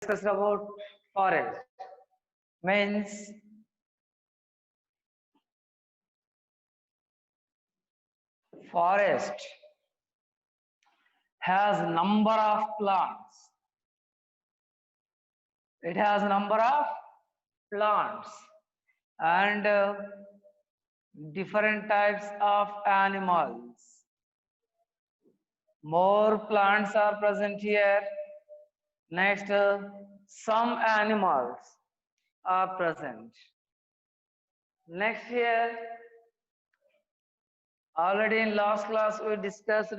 discussed about forest. Means forest has number of plants. It has number of plants and different types of animals. More plants are present here. Next, some animals are present. Next here, already in last class we discussed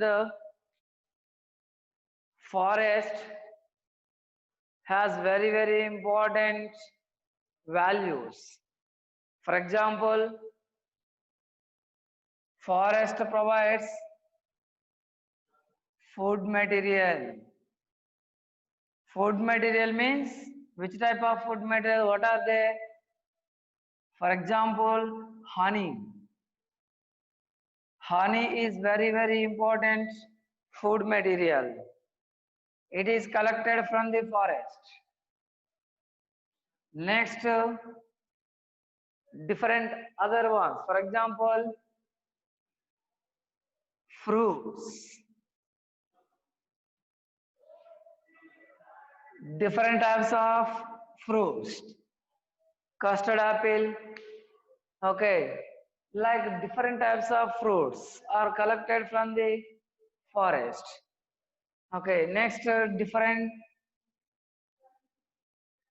forest has very important values. For example, forest provides food material. Food material means which type of food material? What are they? For example, honey. Honey is very important food material. It is collected from the forest. Next, different other ones. For example, fruits. Different types of fruits. Custard apple. Okay. Like different types of fruits are collected from the forest. Okay. Next, different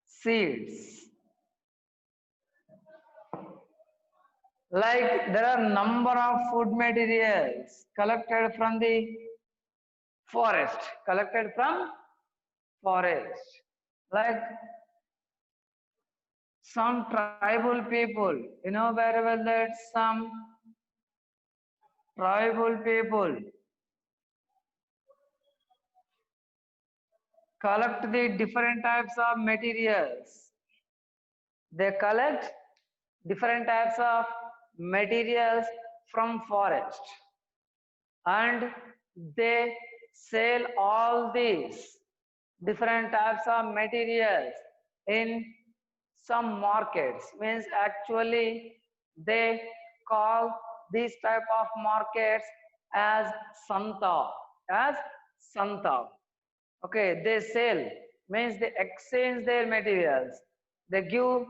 seeds. Like there are number of food materials collected from the forest. Collected from forest. Like some tribal people, you know very well that some tribal people collect the different types of materials. They collect different types of materials from forest and they sell all these different types of materials in some markets. Means actually they call these type of markets as santa. As santa. Okay, they sell means they exchange their materials. They give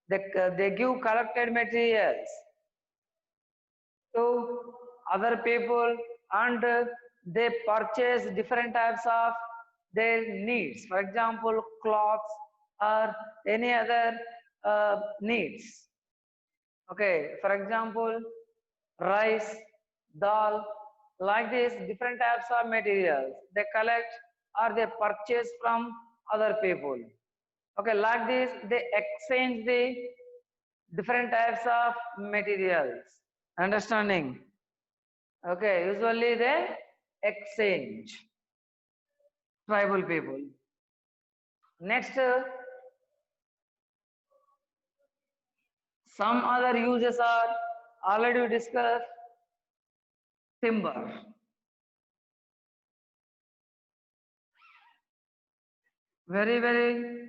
they give collected materials to other people and they purchase different types of their needs. For example, clothes or any other needs. Okay, for example, rice, dal, like this different types of materials they collect or they purchase from other people. Okay, like this they exchange the different types of materials. Understanding? Okay, usually they exchange. Tribal people. Next, some other uses are already discussed. Timber. Very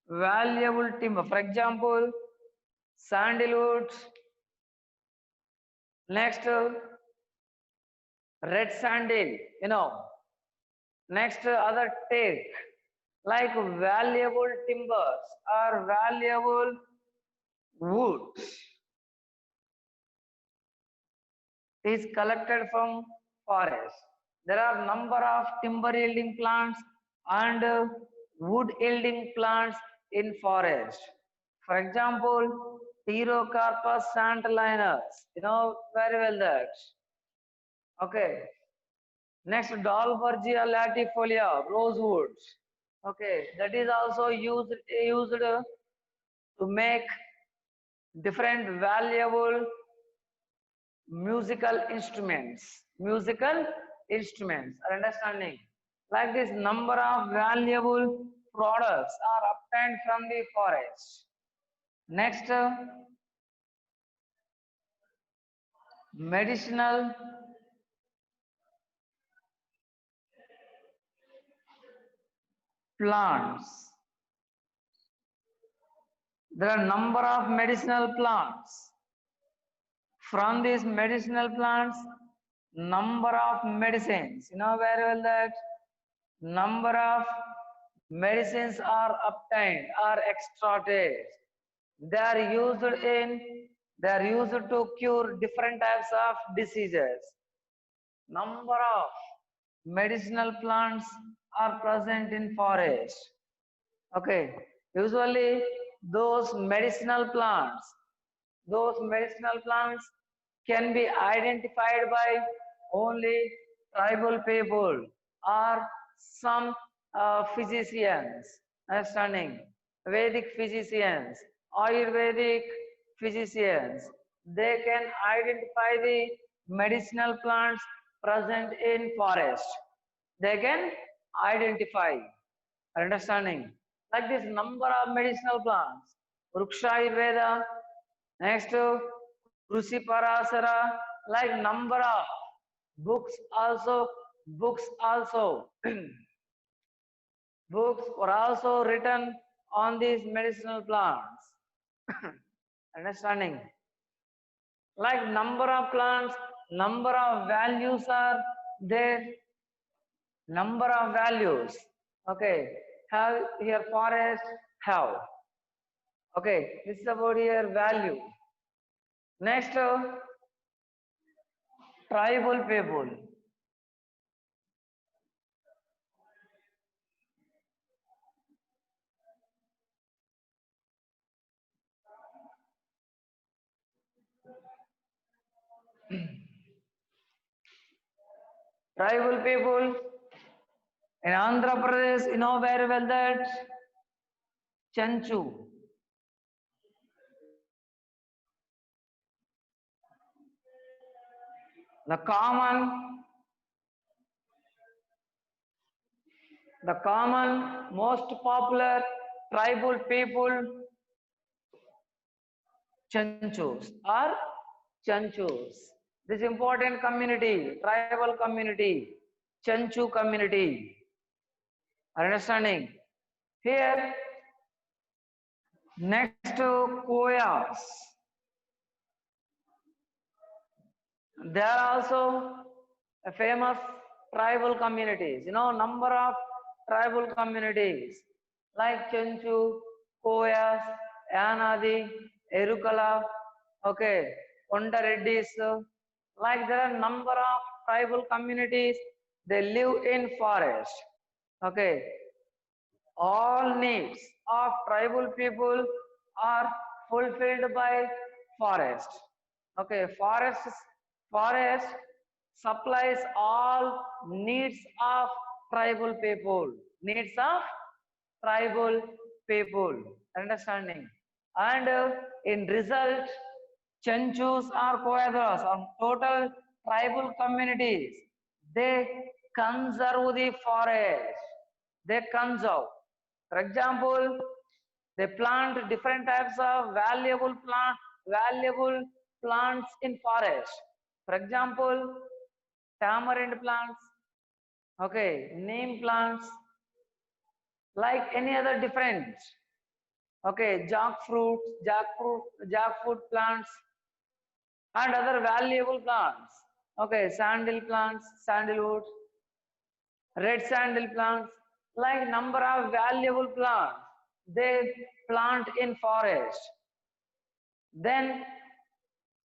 valuable timber. For example, sandalwood. Next, red sandal. You know. Next, other teak. Like valuable timbers or valuable wood is collected from forest. There are number of timber yielding plants and wood yielding plants in forest. For example, Pterocarpus santalinus. You know very well that. Okay. Next, Dalbergia latifolia, rosewood. Okay, that is also used to make different valuable musical instruments. Musical instruments. Are understanding? Like this, number of valuable products are obtained from the forest. Next, medicinal plants. There are number of medicinal plants. From these medicinal plants, number of medicines. You know very well that number of medicines are obtained or extracted. They are used to cure different types of diseases. Number of medicinal plants are present in forest. Okay, usually those medicinal plants can be identified by only tribal people or some physicians. Understanding? Vedic physicians, Ayurvedic physicians, they can identify the medicinal plants present in forest. They can identify. Understanding? Like this number of medicinal plants. Ruksha Ayurveda, next to Krusi Parasara, like number of books also books were also written on these medicinal plants. Understanding? Like number of plants, number of values are there, number of values. Okay, have here forest have. Okay, this is about here value. Next, tribal people. Tribal people in Andhra Pradesh, you know very well that Chanchu. The common, most popular tribal people, Chanchus or Chanchus. This important community, tribal community, Chanchu community. Understanding? Here, next to Koyas, there are also a famous tribal communities. You know, number of tribal communities like Chanchu, Koyas, Yanadi, Erukala, okay, Kondareddis. Like there are number of tribal communities. They live in forest. Okay, all needs of tribal people are fulfilled by forest. Okay, forest supplies all needs of tribal people. Needs of tribal people. Understanding? And in result, Chanchus or Koyadras or total tribal communities, they conserve the forest. They conserve. For example, they plant different types of valuable plants in forest. For example, tamarind plants, okay, neem plants, like any other different, okay, jackfruit plants, and other valuable plants, okay, sandalwood, red sandal plants, like number of valuable plants they plant in forest. Then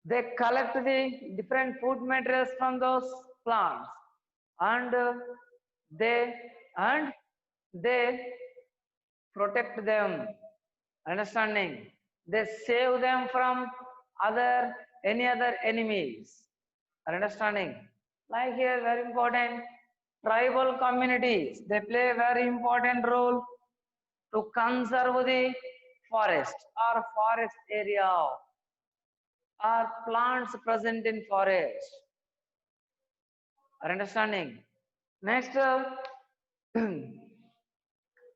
they collect the different food materials from those plants, and they and they protect them. Understanding? They save them from any other enemies. Understanding? Like here, very important, tribal communities, they play a very important role to conserve the forest or forest area or plants present in forest. Are understanding? Next,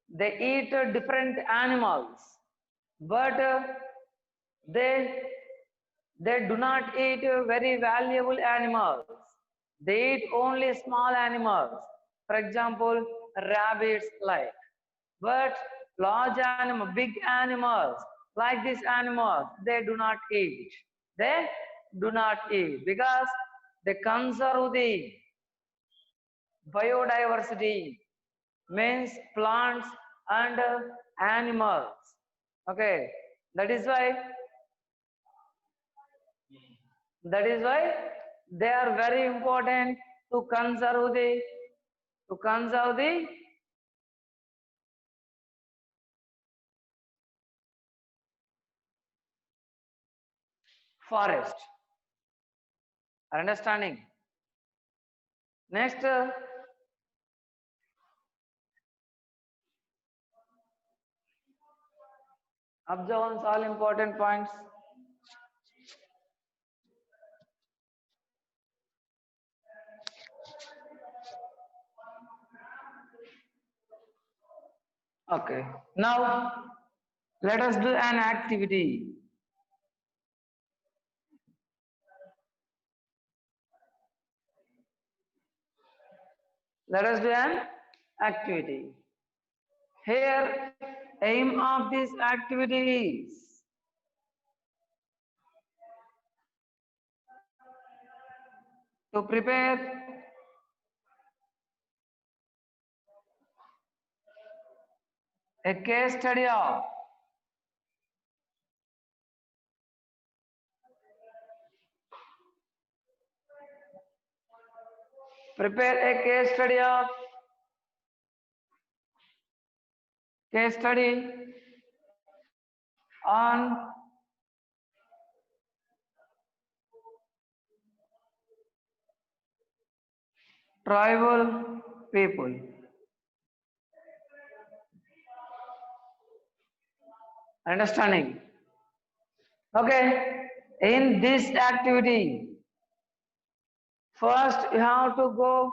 they eat different animals, but they do not eat very valuable animals. They eat only small animals. For example, rabbits like. But large animal, big animals, like these animals, they do not eat. They do not eat because they conserve the biodiversity, means plants and animals. Okay, that is why they are very important to conserve the forest. Understanding? Next, observe on all important points. Okay. Now let us do an activity. Let us do an activity. Here, aim of this activity is to prepare a case study of case study on tribal people. Understanding? Okay. In this activity, first you have to go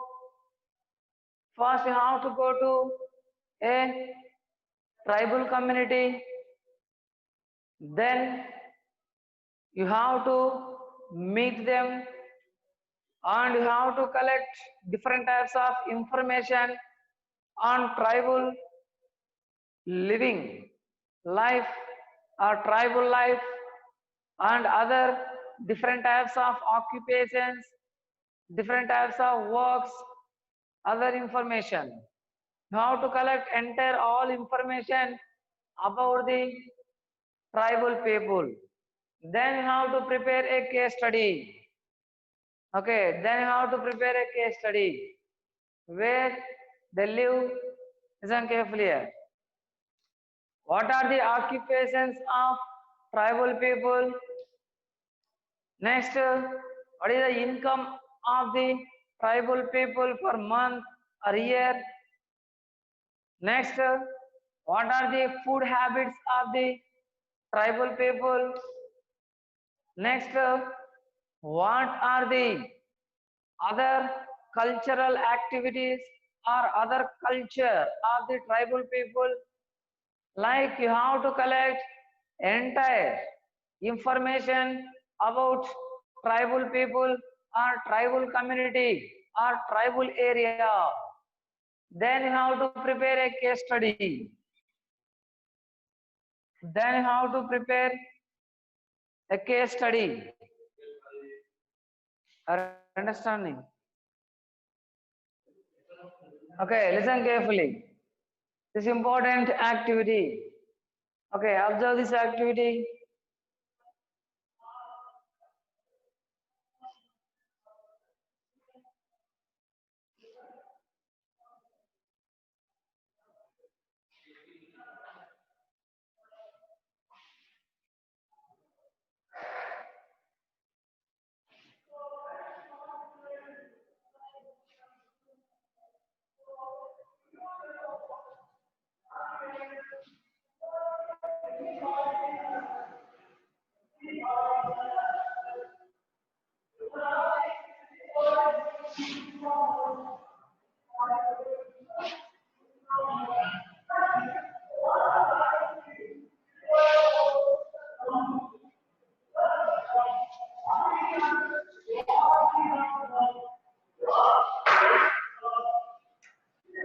to a tribal community, then you have to meet them and you have to collect different types of information on tribal living life or tribal life and other different types of occupations, different types of works, other information. You have to collect entire all information about the tribal people. Then you have to prepare a case study. Okay, then you have to prepare a case study where they live. Listen carefully here. What are the occupations of tribal people? Next, what is the income of the tribal people per month or year? Next, what are the food habits of the tribal people? Next, what are the other cultural activities or other culture of the tribal people? Like you have to collect entire information about tribal people or tribal community or tribal area. Then you have to prepare a case study. Then you have to prepare a case study. Are understanding? Okay, listen carefully. This important activity. Okay, observe this activity.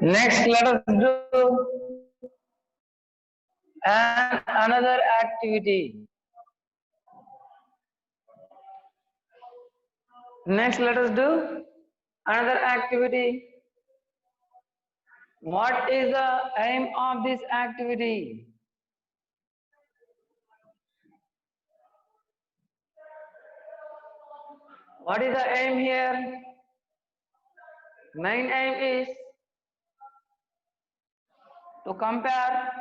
Next, let us do and another activity. Next, let us do another activity. What is the aim of this activity? What is the aim here? Main aim is to compare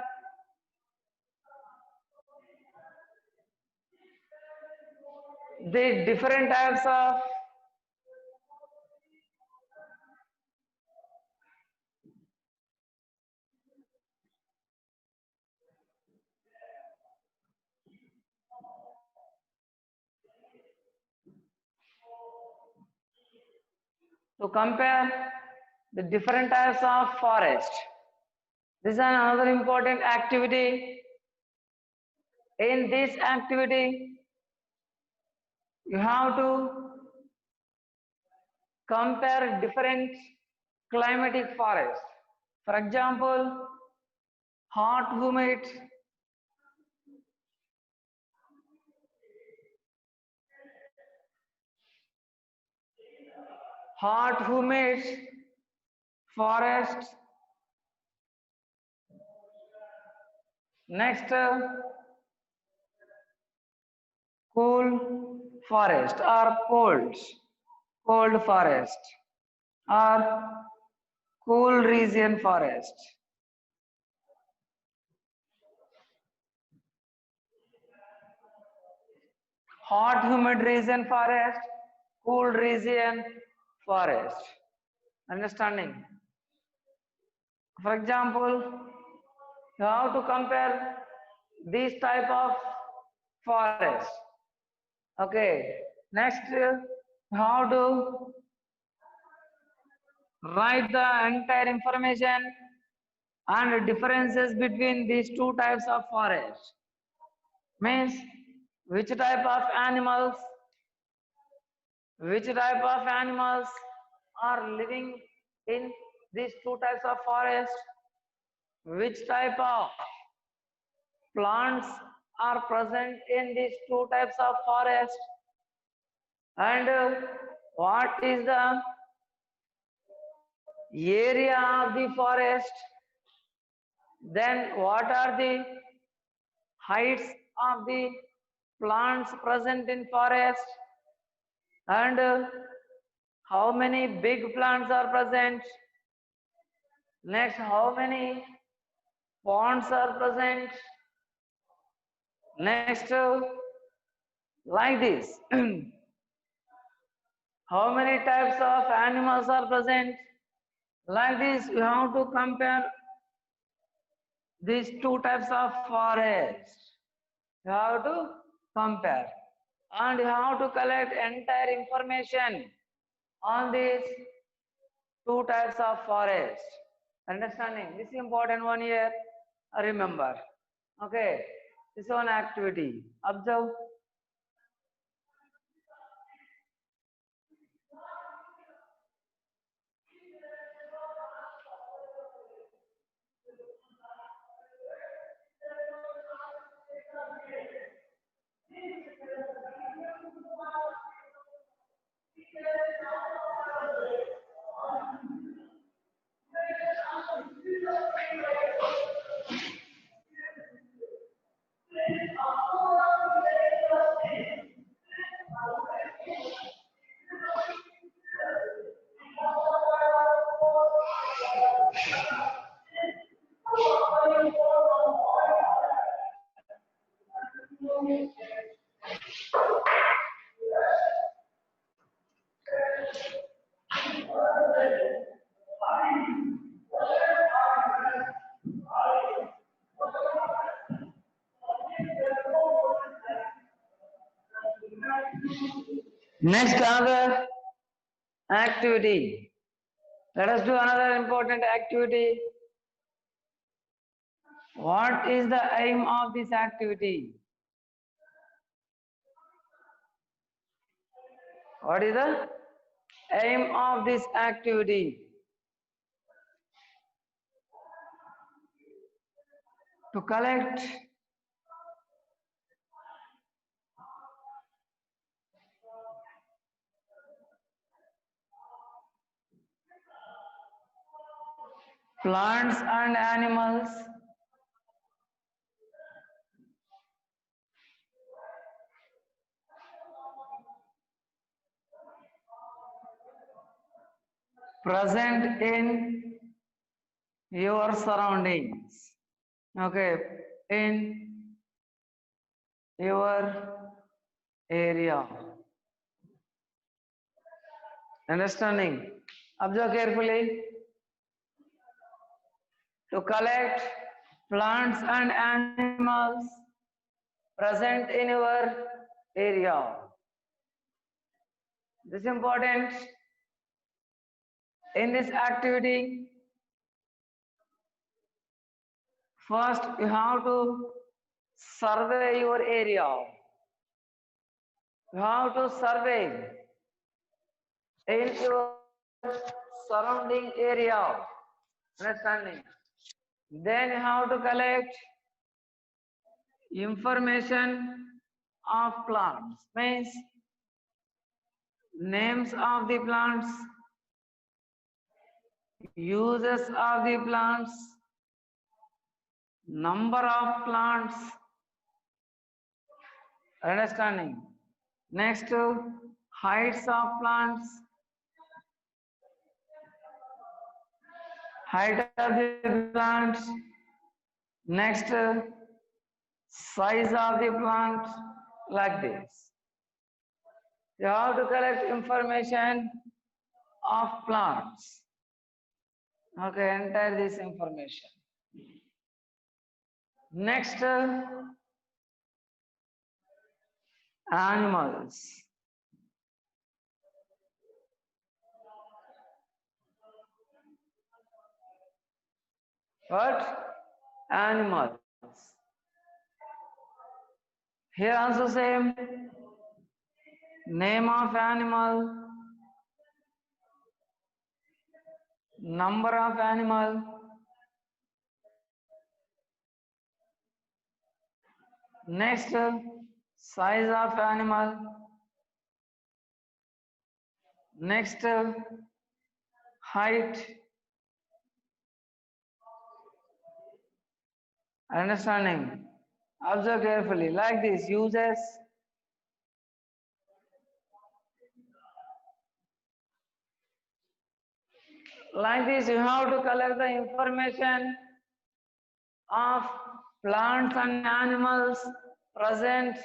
the different types of forest. This is another important activity. In this activity, you have to compare different climatic forests. For example, hot, humid, forest. Next, cool forest or cold forest or cool region forest. Hot, humid region forest, cool region forest. Understanding? For example, you have to compare these type of forest. Okay. Next, you have to write the entire information and differences between these two types of forest. Means which type of animals are living in these two types of forest, which type of plants are present in these two types of forest, and what is the area of the forest, then what are the heights of the plants present in forest, and how many big plants are present. Next, how many ponds are present. Next, like this. How many types of animals are present. Like this, you have to compare these two types of forest. You have to compare, and you have to collect entire information on these two types of forest. Understanding? This is important one here. Remember. Okay. This is one activity. Observe. Next, another activity. Let us do another important activity. What is the aim of this activity? What is the aim of this activity? to collect plants and animals present in your surroundings. Okay, in your area. Understanding? Observe carefully. To collect plants and animals present in your area. This is important. In this activity, first you have to survey your area. You have to survey in your surrounding area. Understanding? Then you have to collect information of plants. Means names of the plants, uses of the plants, number of plants. Understanding? Next, heights of plants, height of the plants. Next, size of the plant, like this. You have to collect information of plants. Okay, enter this information. Next, animals. What? Animals. Here also same. Name of animal, number of animal, next size of animal, next height. Understanding? Observe carefully. Like this, uses. Like this, you have to collect the information of plants and animals present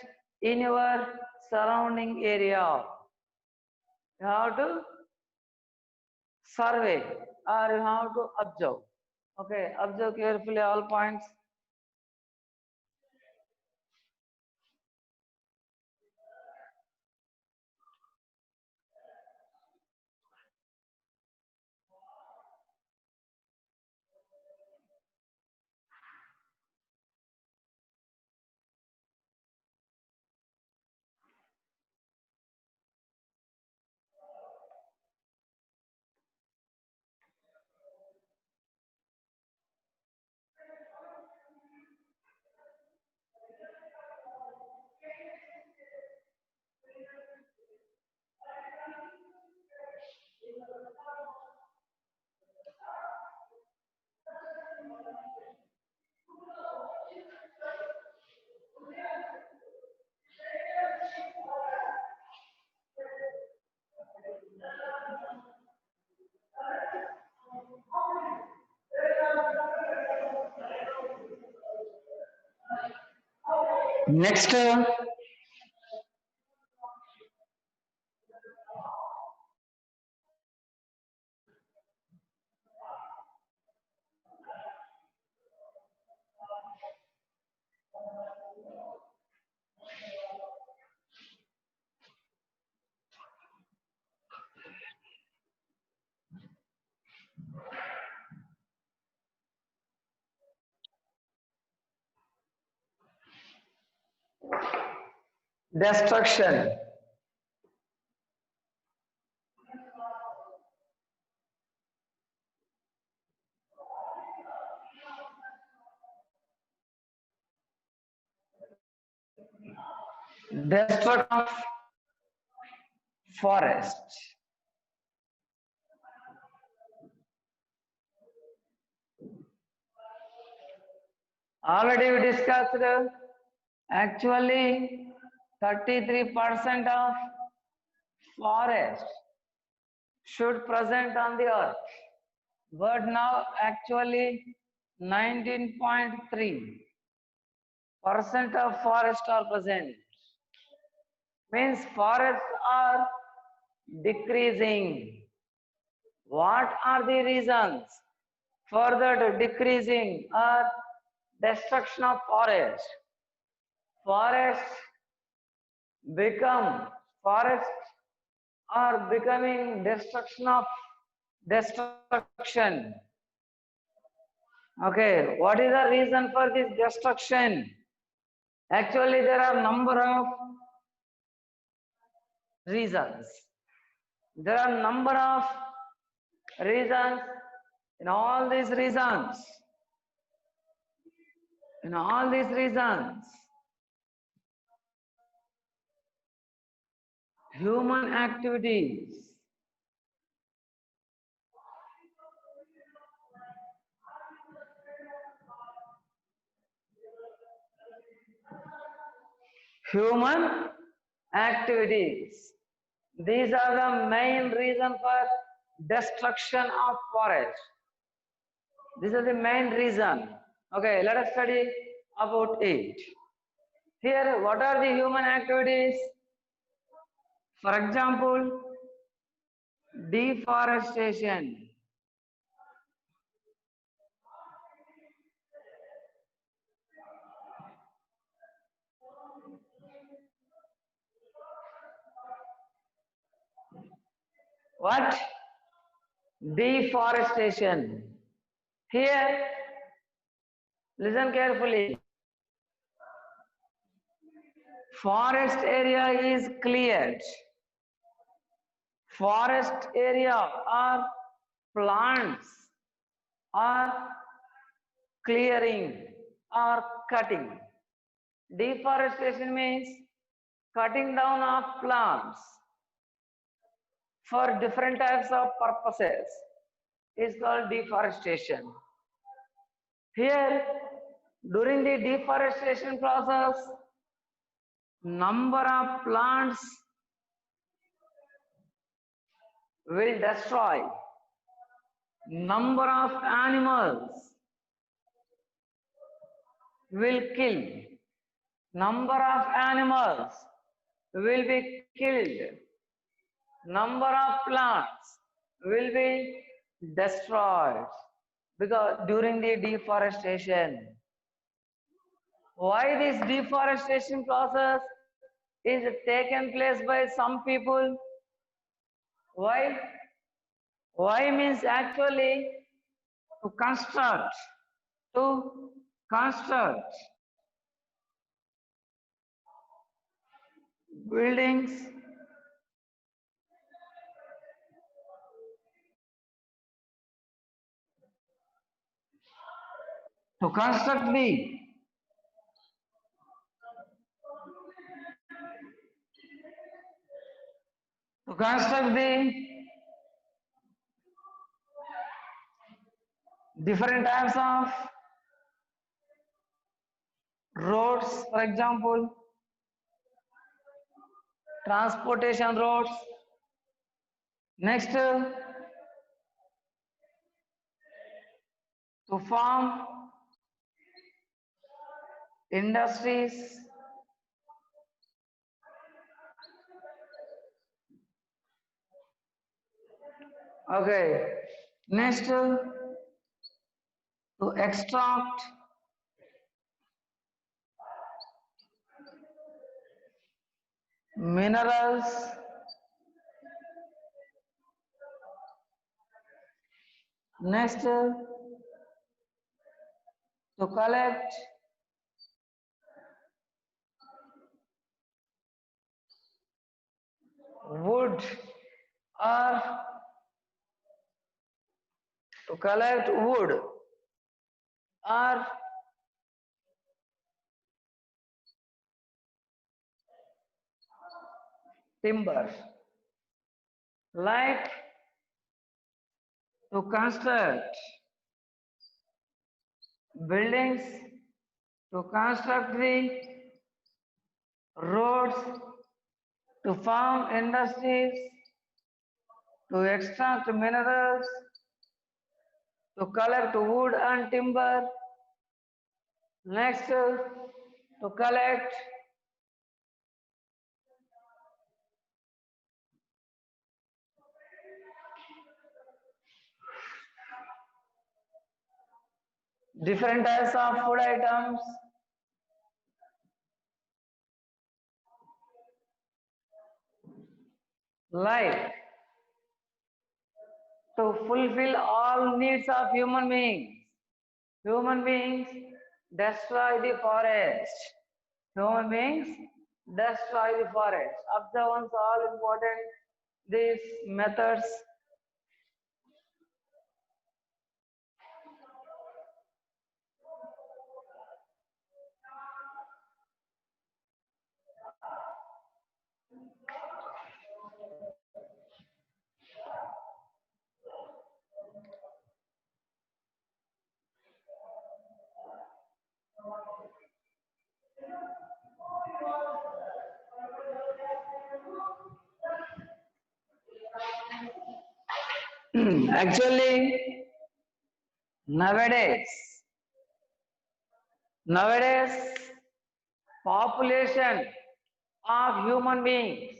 in your surrounding area. You have to survey or you have to observe. Okay, observe carefully all points. Next, destruction. destruction of forest. Already we discussed, actually 33% of forest should present on the earth, but now actually 19.3% of forest are present. Means forests are decreasing. What are the reasons for that decreasing or destruction of forest? Forests become forests are becoming destruction. Okay, what is the reason for this destruction? Actually, there are number of reasons. There are number of reasons. In all these reasons, human activities, human activities. These are the main reason for destruction of forest. This is the main reason. Okay, let us study about it. Here, what are the human activities? For example, deforestation. What? Deforestation. Here, listen carefully. Forest area is cleared. Forest area or plants are clearing or cutting. Deforestation means cutting down of plants for different types of purposes is called deforestation. Here, during the deforestation process, number of plants will destroy, number of animals will kill, number of animals will be killed, number of plants will be destroyed because during the deforestation. Why this deforestation process is taken place by some people? Why? Why means actually to construct buildings, to construct the different types of roads, for example, transportation roads. Next, to form industries. Okay. Next, to extract minerals. Next, to collect wood or or timber. Like to construct buildings, to construct the roads, to farm industries, to extract minerals, to collect wood and timber. Next, to collect different types of food items, like to fulfill all needs of human beings. Human beings destroy the forest. Human beings destroy the forest. Observance all important these methods. Actually, nowadays, population of human beings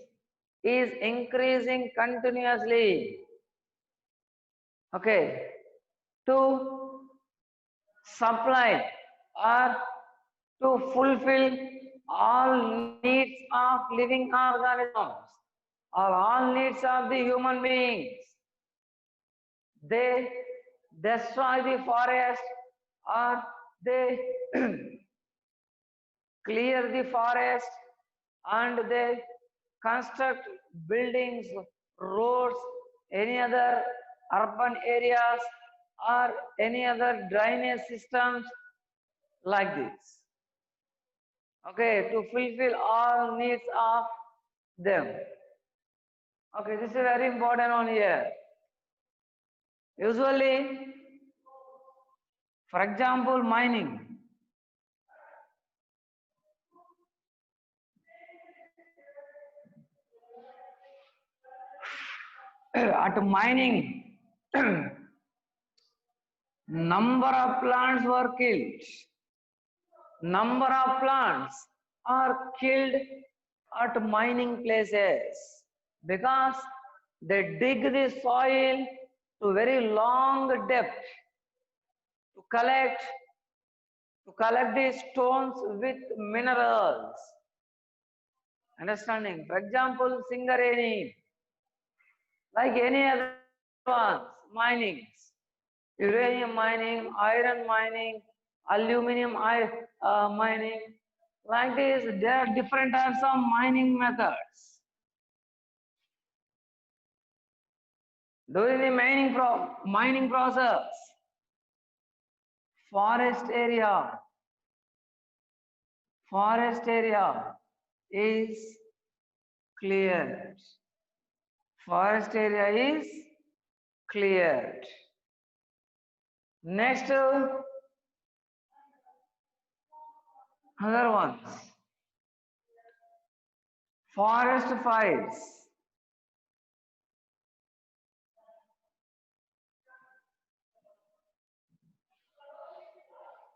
is increasing continuously. Okay, to supply or to fulfill all needs of living organisms or all needs of the human beings, they destroy the forest or they clear the forest and they construct buildings, roads, any other urban areas or any other drainage systems like this. Okay, to fulfill all needs of them. Okay, this is very important on here. Usually, for example, mining. At mining, number of plants were killed. Number of plants are killed at mining places because they dig the soil to very long depth to collect the stones with minerals. Understanding? For example, Singareni, like any other ones, mining, uranium mining, iron mining, aluminum mining. Like this, there are different types of mining methods. During the mining process, forest area is cleared. Forest area is cleared. Next, other ones, forest fires.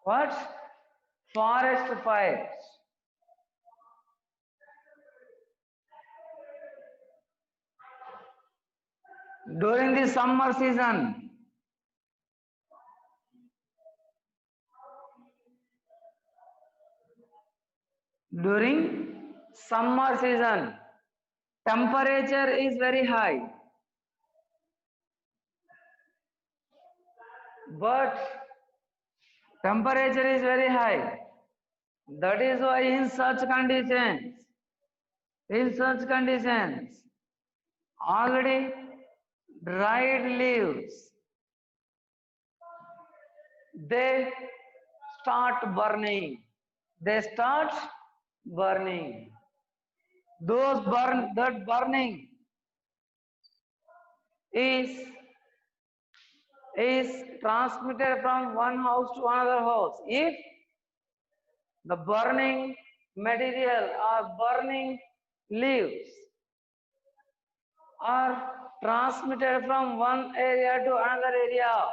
What? Forest fires. During the summer season, temperature is very high, but temperature is very high. That is why in such conditions, already dried leaves, they start burning. that burning is transmitted from one house to another house. If the burning material or burning leaves are transmitted from one area to another area,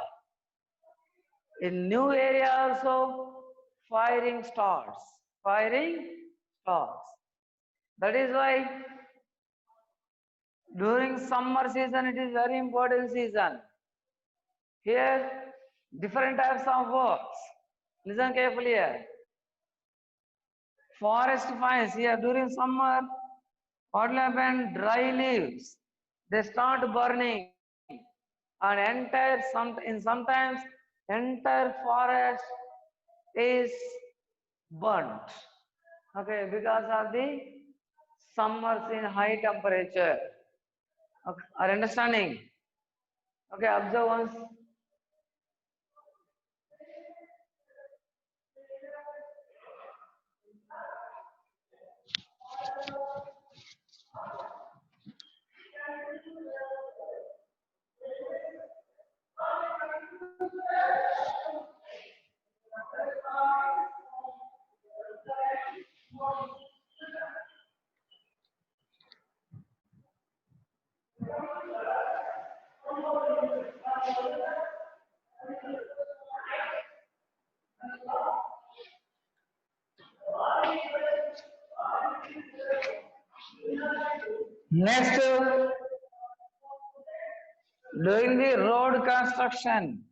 in new area also firing starts. That is why during summer season it is very important season. Here different types of works. Listen carefully here. Forest fires here during summer. What will happen? Dry leaves, they start burning, and sometimes entire forest is burnt. Okay, because of the summers in high temperature. Okay, are you understanding? Okay, observe once. Next, during the road construction,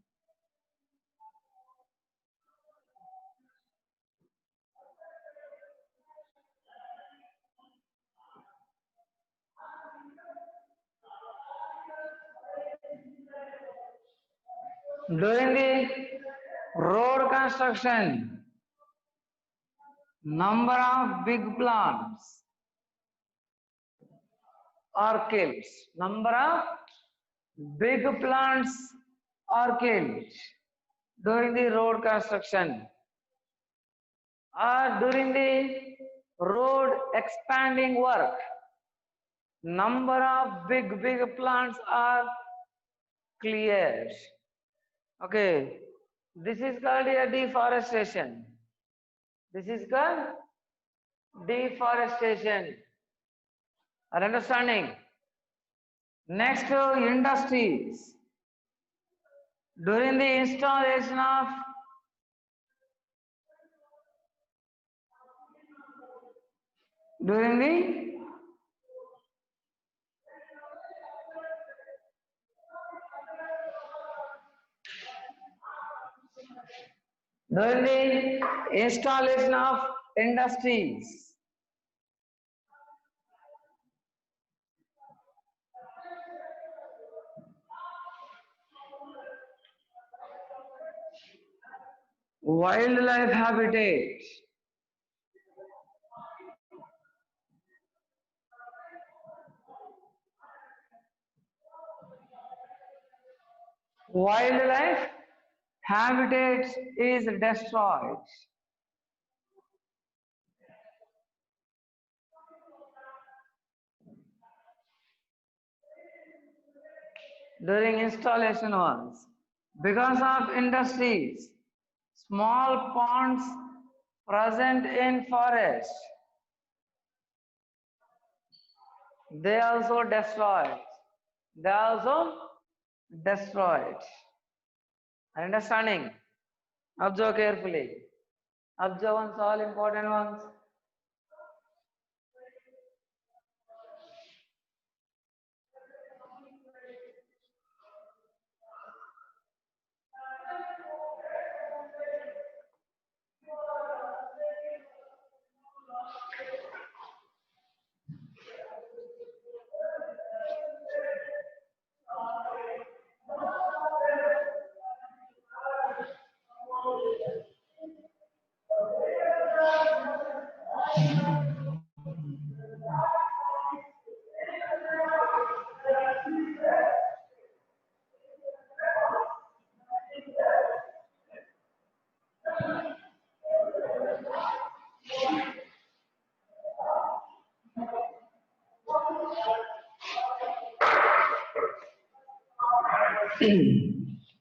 number of big plants are killed. Number of big plants are killed during the road construction or during the road expanding work. Number of big plants are cleared. Okay, this is called a deforestation. This is called deforestation. Are understanding? Next, industries. During the installation of during the installation of industries, wildlife habitat, wildlife habitat is destroyed. During installation works, because of industries, small ponds present in forest, they also destroyed. They also destroyed. Understanding? Observe carefully. Observe ones, all important ones.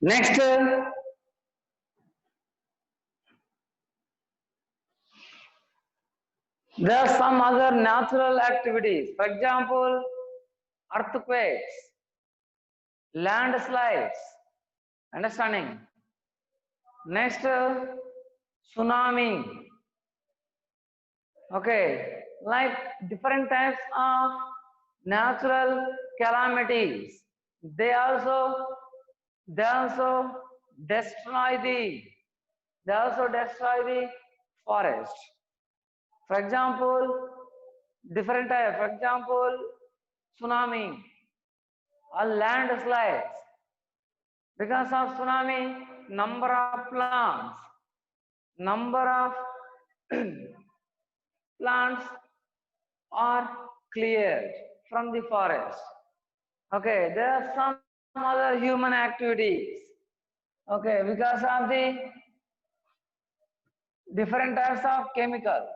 Next, there are some other natural activities. For example, earthquakes, landslides. Understanding? Next, tsunami. Okay, like different types of natural calamities. They also destroy the forest. For example, different type. For example, tsunami or landslides. Because of tsunami, number of plants plants are cleared from the forest. Okay, there are some other human activities. Okay, because of the different types of chemicals.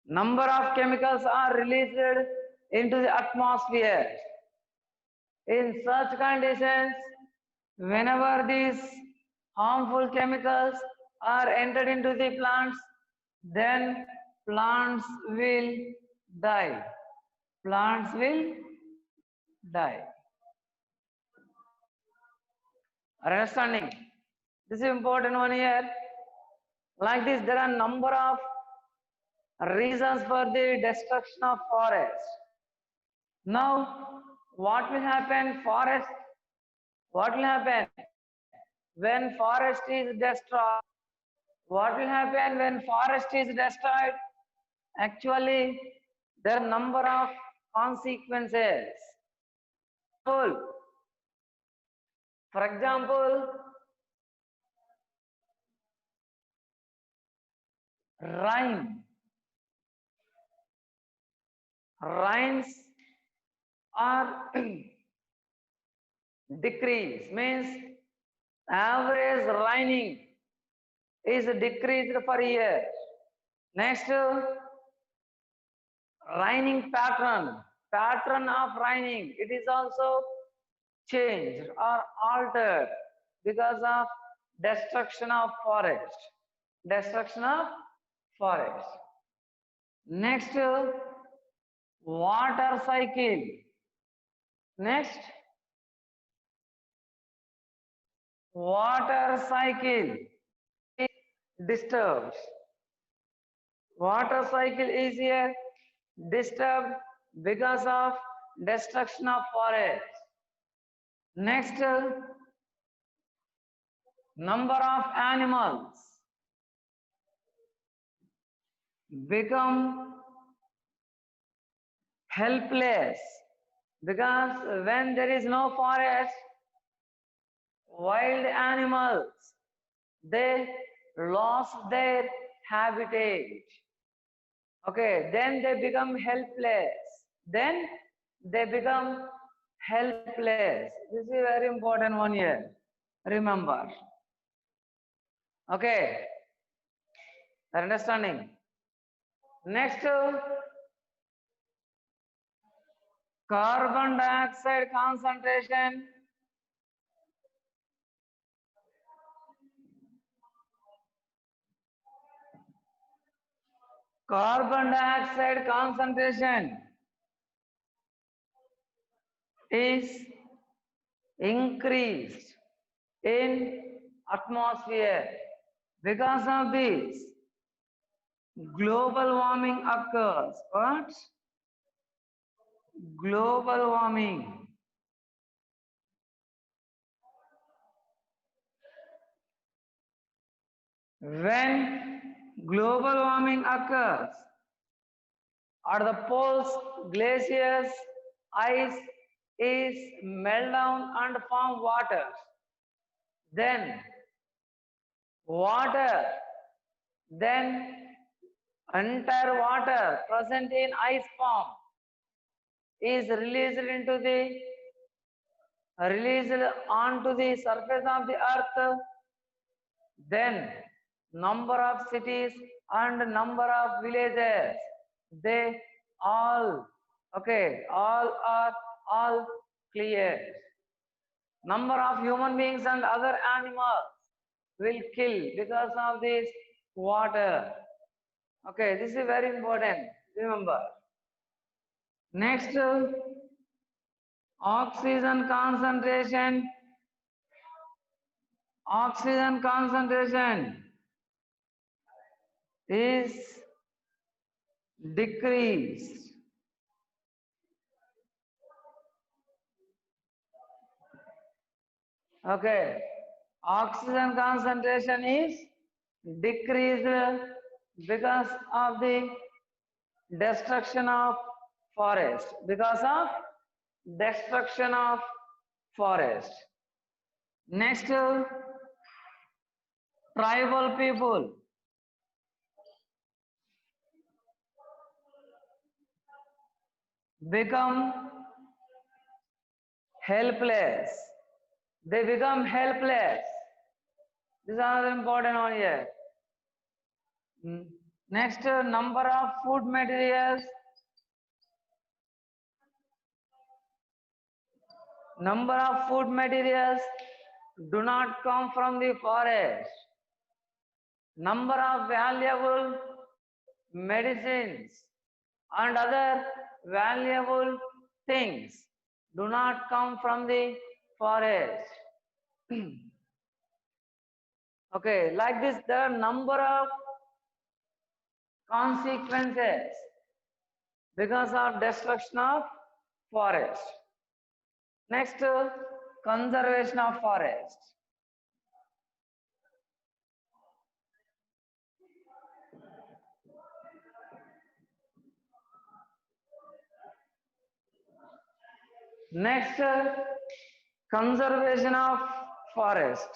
Number of chemicals are released into the atmosphere. In such conditions, whenever these harmful chemicals are entered into the plants, then plants will die. Plants will die. Are you understanding? This is important one here. Like this, there are number of reasons for the destruction of forest. Now, what will happen? What will happen when forest is destroyed? What will happen when forest is destroyed? Actually, there are number of consequences. For example, rain. Rains are decreased, means average raining is decreased for a year. Next, raining pattern of raining, it is also changed or altered because of destruction of forest. Destruction of forest. Next, water cycle. Next, water cycle disturbed. Water cycle is here disturbed because of destruction of forest. Next, number of animals become helpless because when there is no forest, wild animals, they lost their habitat. Okay, then they become helpless. Then they become helpless. This is a very important one here. Remember. Okay, understanding. Next, carbon dioxide concentration. Carbon dioxide concentration is increased in atmosphere. Because of this, global warming occurs. What? Global warming. When global warming occurs, at the poles, glaciers, ice is melt down and form water. Then water, then entire water present in ice form is released onto the surface of the earth. Then number of cities and number of villages, they all, okay, all clear. Number of human beings and other animals will kill because of this water. Okay, this is very important. Remember. Next, oxygen concentration. Oxygen concentration is decreased. Okay, oxygen concentration is decreased because of the destruction of forest. Because of destruction of forest. Next, tribal people. Become helpless. They become helpless. This is another important one here. Next, number of food materials. Number of food materials do not come from the forest. Number of valuable medicines and other valuable things do not come from the forest. Okay, like this, there are number of consequences because of destruction of forest. Next, conservation of forest. Next, conservation of forest.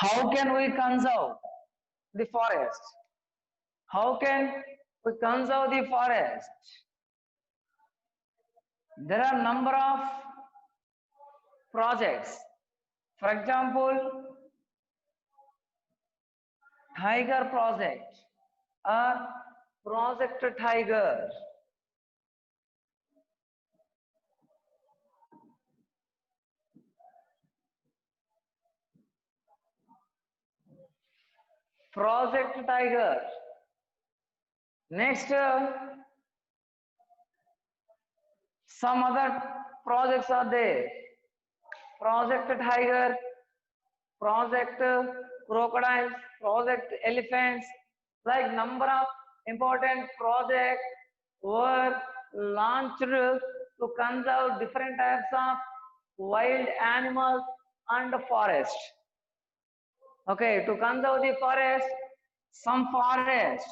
How can we conserve the forest? How can we conserve the forest? There are number of projects. For example, Tiger Project or Project Tiger. Project Tiger. Next, some other projects are there. Project Tiger, Project Crocodiles, Project Elephants, like number of important projects were launched to conserve different types of wild animals and forest. Okay, to conserve the forest, some forests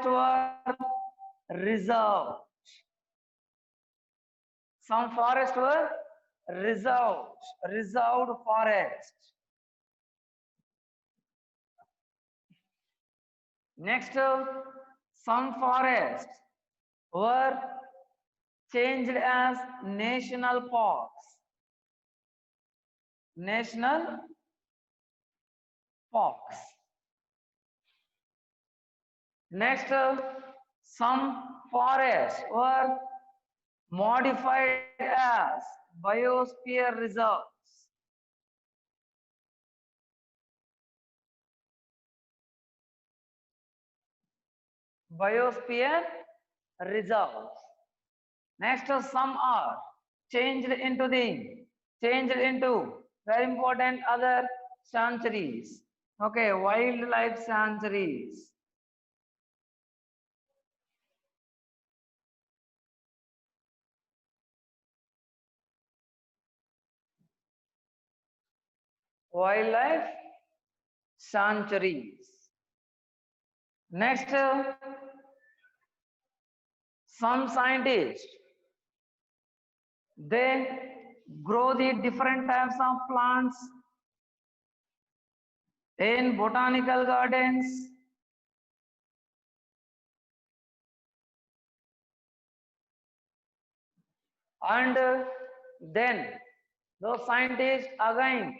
were reserved. Some forests were reserved forest. Next, some forests were changed as national parks. National parks. Next, some forests were modified as biosphere reserves. Biosphere reserves. Next, some are changed into very important other sanctuaries. Okay, wildlife sanctuaries. wildlife sanctuaries. Next, some scientists, they grow the different types of plants in botanical gardens. And then those scientists again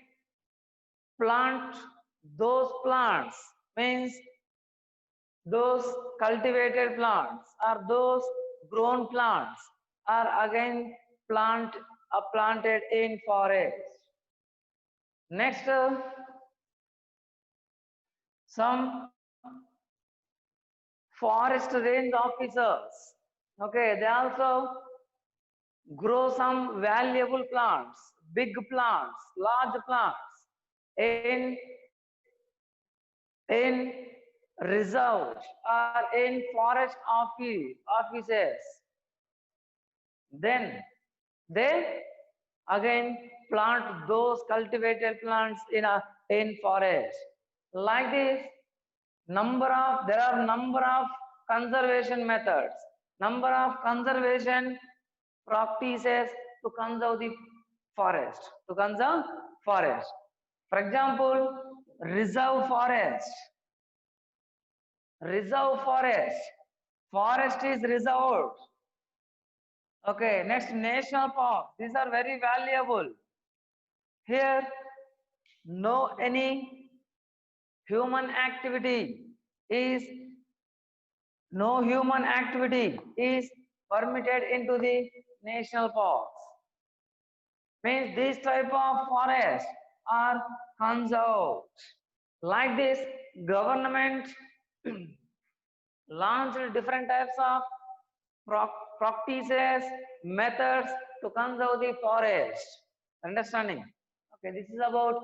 plant those plants, means those cultivated plants or those grown plants are again planted in forest. Next, some forest range officers, okay, they also grow some valuable plants, big plants, large plants in in reserves or in forest offices. Then they again plant those cultivated plants in forest. Like this, there are number of conservation methods, number of conservation practices to conserve the forest, to conserve forest. For example, reserve forest. Reserve forest. Forest is reserved. Okay, next national park. These are very valuable. Here, no any human activity is no human activity is permitted into the national parks. Means these type of forests are conserved. Like this, government launched different types of practices, methods to conserve the forest. Understanding? Okay, this is about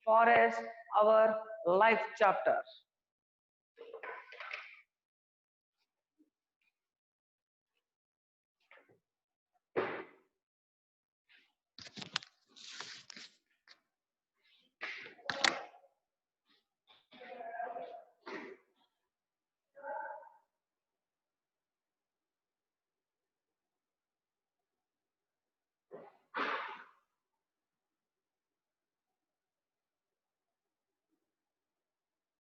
forest, our life chapter.